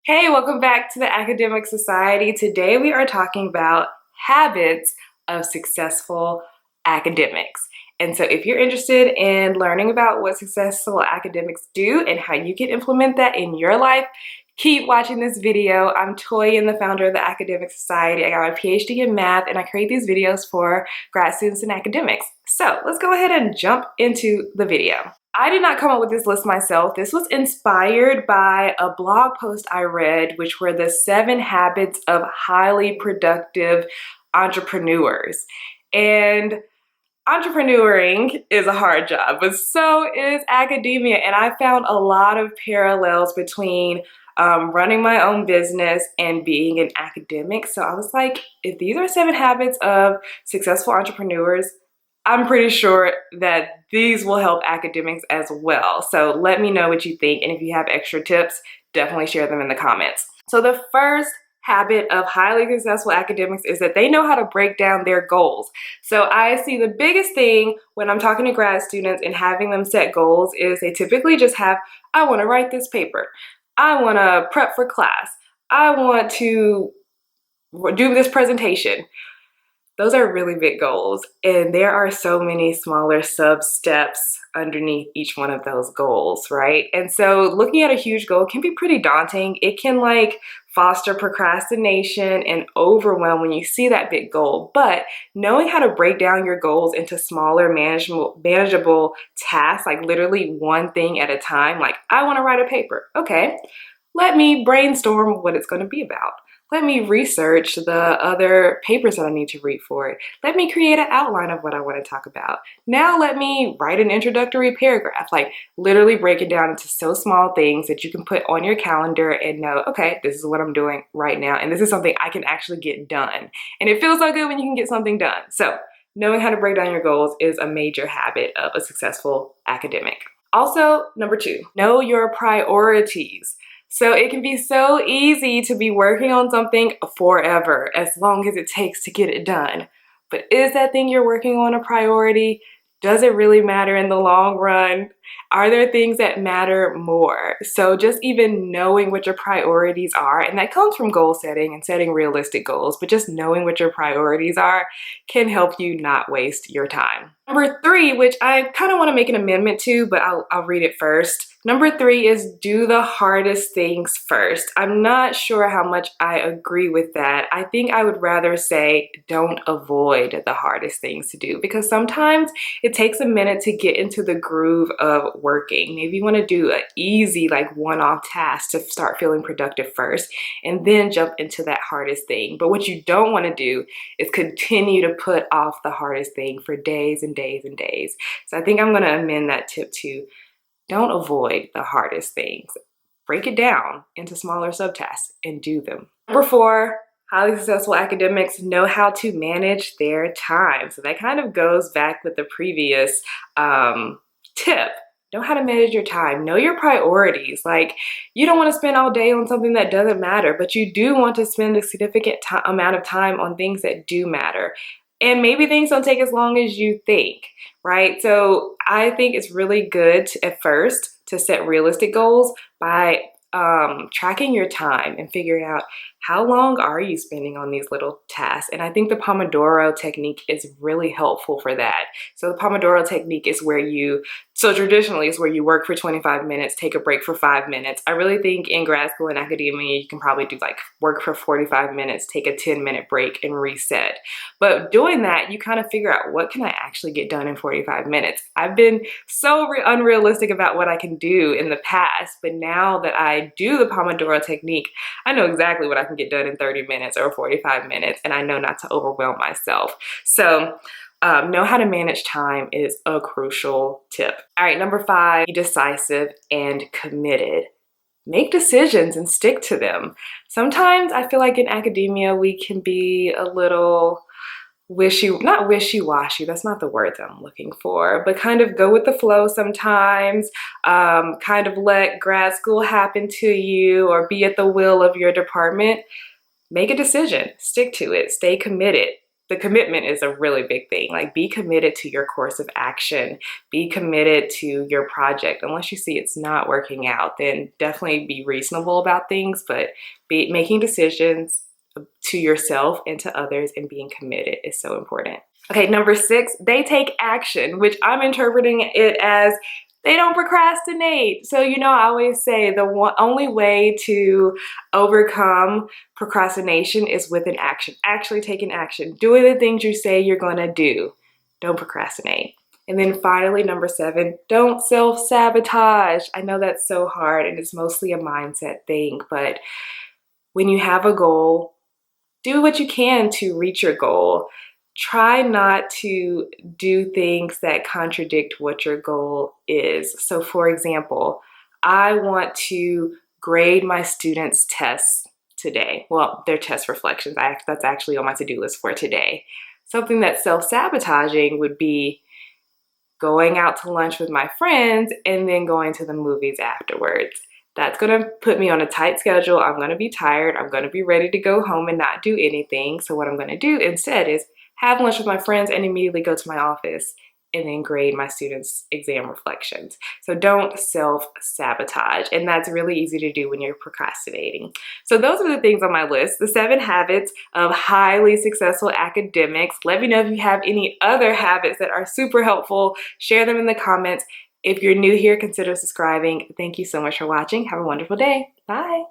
Hey, welcome back to the Academic Society. Today we are talking about habits of successful academics. And so if you're interested in learning about what successful academics do and how you can implement that in your life, keep watching this video. I'm Toy and the founder of the Academic Society. I got my PhD in math and I create these videos for grad students in academics. So let's go ahead and jump into the video. I did not come up with this list myself. This was inspired by a blog post I read, which were the 7 habits of highly productive entrepreneurs. And entrepreneuring is a hard job, but so is academia. And I found a lot of parallels between running my own business and being an academic. So I was like, if these are 7 habits of successful entrepreneurs, I'm pretty sure that these will help academics as well. So let me know what you think. And if you have extra tips, definitely share them in the comments. So the first habit of highly successful academics is that they know how to break down their goals. So I see the biggest thing when I'm talking to grad students and having them set goals is they typically just have, I want to write this paper. I want to prep for class. I want to do this presentation. Those are really big goals, and there are so many smaller sub-steps underneath each one of those goals, right? And so looking at a huge goal can be pretty daunting. It can foster procrastination and overwhelm when you see that big goal, but knowing how to break down your goals into smaller manageable tasks, like literally one thing at a time, like I want to write a paper. Okay, let me brainstorm what it's going to be about. Let me research the other papers that I need to read for it. Let me create an outline of what I want to talk about. Now let me write an introductory paragraph. Like literally break it down into so small things that you can put on your calendar and know, okay, this is what I'm doing right now. And this is something I can actually get done. And it feels so good when you can get something done. So knowing how to break down your goals is a major habit of a successful academic. Also, number 2, know your priorities. So it can be so easy to be working on something forever, as long as it takes to get it done. But is that thing you're working on a priority? Does it really matter in the long run? Are there things that matter more? So just even knowing what your priorities are, and that comes from goal setting and setting realistic goals, but just knowing what your priorities are can help you not waste your time. Number 3, which I kind of want to make an amendment to, but I'll read it first. Number 3 is do the hardest things first. I'm not sure how much I agree with that. I think I would rather say don't avoid the hardest things to do, because sometimes it takes a minute to get into the groove of working. Maybe you want to do an easy one-off task to start feeling productive first and then jump into that hardest thing. But what you don't want to do is continue to put off the hardest thing for days and days and days. So I think I'm going to amend that tip to don't avoid the hardest things. Break it down into smaller subtasks and do them. Number 4, highly successful academics know how to manage their time. So that kind of goes back with the previous tip. Know how to manage your time. Know your priorities. You don't want to spend all day on something that doesn't matter, but you do want to spend a significant amount of time on things that do matter. And maybe things don't take as long as you think, right? So I think it's really good at first to set realistic goals by tracking your time and figuring out how long are you spending on these little tasks. And I think the Pomodoro technique is really helpful for that. So the Pomodoro technique is traditionally it's where you work for 25 minutes, take a break for 5 minutes. I really think in grad school and academia, you can probably do work for 45 minutes, take a 10-minute break and reset. But doing that, you kind of figure out what can I actually get done in 45 minutes. I've been so unrealistic about what I can do in the past, but now that I do the Pomodoro technique, I know exactly what I can get done in 30 minutes or 45 minutes, and I know not to overwhelm myself. So know how to manage time is a crucial tip. All right, number 5, be decisive and committed. Make decisions and stick to them. Sometimes I feel like in academia, we can be a little not wishy-washy, that's not the word that I'm looking for, but kind of go with the flow sometimes, kind of let grad school happen to you or be at the will of your department. Make a decision, stick to it, stay committed. the commitment is a really big thing. Like, be committed to your course of action. Be committed to your project. Unless you see it's not working out, then definitely be reasonable about things, but making decisions to yourself and to others and being committed is so important. Okay, number 6, they take action, which I'm interpreting it as they don't procrastinate. So, you know, I always say the only way to overcome procrastination is with an action. Actually taking action, doing the things you say you're gonna do. Don't procrastinate. And then finally, number 7, don't self-sabotage. I know that's so hard and it's mostly a mindset thing, but when you have a goal, do what you can to reach your goal. Try not to do things that contradict what your goal is. So for example, I want to grade my students' tests today. Well, their test reflections, that's actually on my to-do list for today. Something that's self-sabotaging would be going out to lunch with my friends and then going to the movies afterwards. That's gonna put me on a tight schedule. I'm gonna be tired. I'm gonna be ready to go home and not do anything. So what I'm gonna do instead is have lunch with my friends and immediately go to my office and then grade my students' exam reflections. So don't self-sabotage. And that's really easy to do when you're procrastinating. So those are the things on my list, the 7 habits of highly successful academics. Let me know if you have any other habits that are super helpful. Share them in the comments. If you're new here, consider subscribing. Thank you so much for watching. Have a wonderful day. Bye.